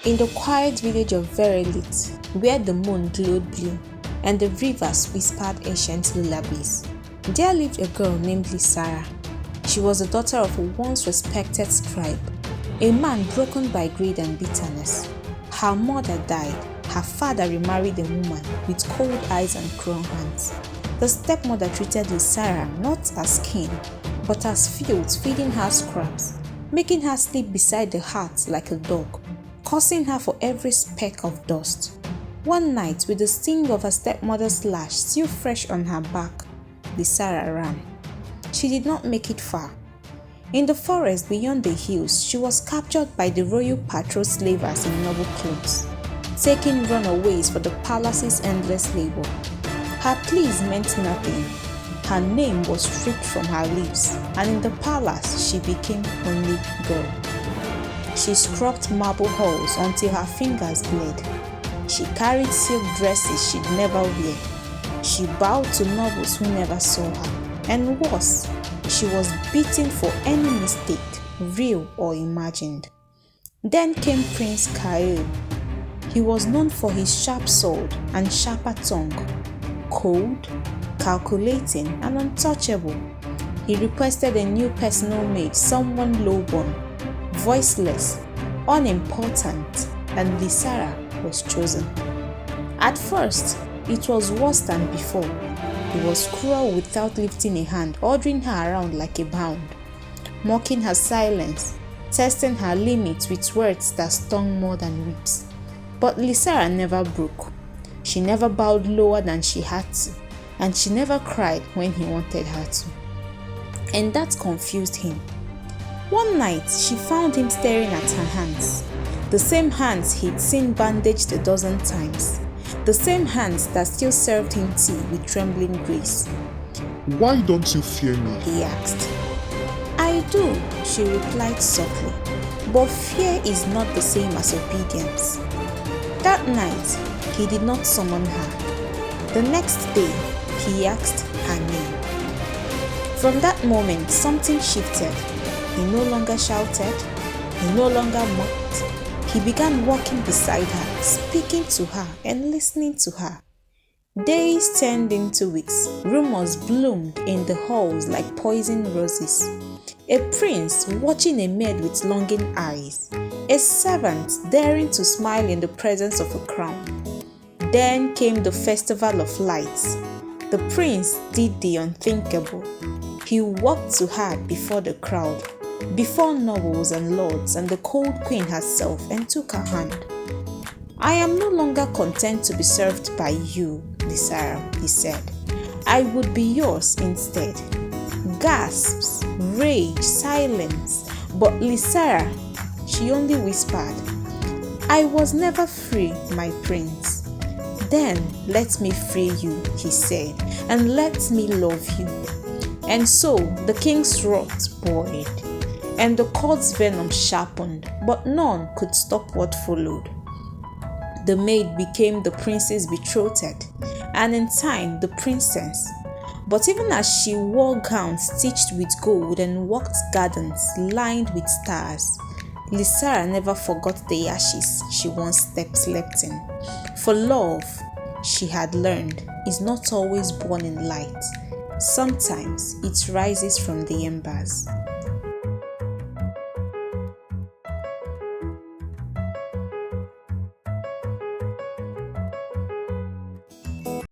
In the quiet village of Verelith, where the moon glowed blue and the rivers whispered ancient lullabies, there lived a girl named Lysara. She was the daughter of a once respected scribe, a man broken by greed and bitterness. Her mother died. Her father remarried a woman with cold eyes and cruel hands. The stepmother treated Lysara not as kin, but as filth, feeding her scraps, making her sleep beside the hearth like a dog, cursing her for every speck of dust. One night, with the sting of her stepmother's lash still fresh on her back, Lysara ran. She did not make it far. In the forest beyond the hills, she was captured by the royal patrol slavers in noble clothes, taking runaways for the palace's endless labor. Her pleas meant nothing. Her name was stripped from her lips, and in the palace she became only girl. She scrubbed marble halls until her fingers bled. She carried silk dresses she'd never wear. She bowed to nobles who never saw her. And worse, she was beaten for any mistake, real or imagined. Then came Prince Kael. He was known for his sharp sword and sharper tongue, cold, calculating, and untouchable. He requested a new personal maid, someone low-born, voiceless, unimportant, and Lysara was chosen. At first, it was worse than before. He was cruel without lifting a hand, ordering her around like a hound, mocking her silence, testing her limits with words that stung more than whips. But Lysara never broke. She never bowed lower than she had to, and she never cried when he wanted her to. And that confused him. One night, she found him staring at her hands, the same hands he'd seen bandaged a dozen times. The same hands that still served him tea with trembling grace. "Why don't you fear me?" he asked. "I do," she replied softly, "but fear is not the same as obedience." That night, he did not summon her. The next day, he asked her name. From that moment, something shifted. He no longer shouted, he no longer mocked. He began walking beside her, speaking to her and listening to her. Days turned into weeks. Rumors bloomed in the halls like poison roses. A prince watching a maid with longing eyes. A servant daring to smile in the presence of a crown. Then came the festival of lights. The prince did the unthinkable. He walked to her before the crowd, before nobles and lords and the cold queen herself, and took her hand. "I am no longer content to be served by you, Lysara," he said. "I would be yours instead." Gasps, rage, silence. But Lysara, she only whispered, "I was never free, my prince." "Then let me free you," he said, "and let me love you." And so the king's wrath boiled, and the court's venom sharpened, but none could stop what followed. The maid became the prince's betrothed, and in time the princess. But even as she wore gowns stitched with gold and walked gardens lined with stars, Lysara never forgot the ashes she once slept in. For love, she had learned, is not always born in light. Sometimes it rises from the embers.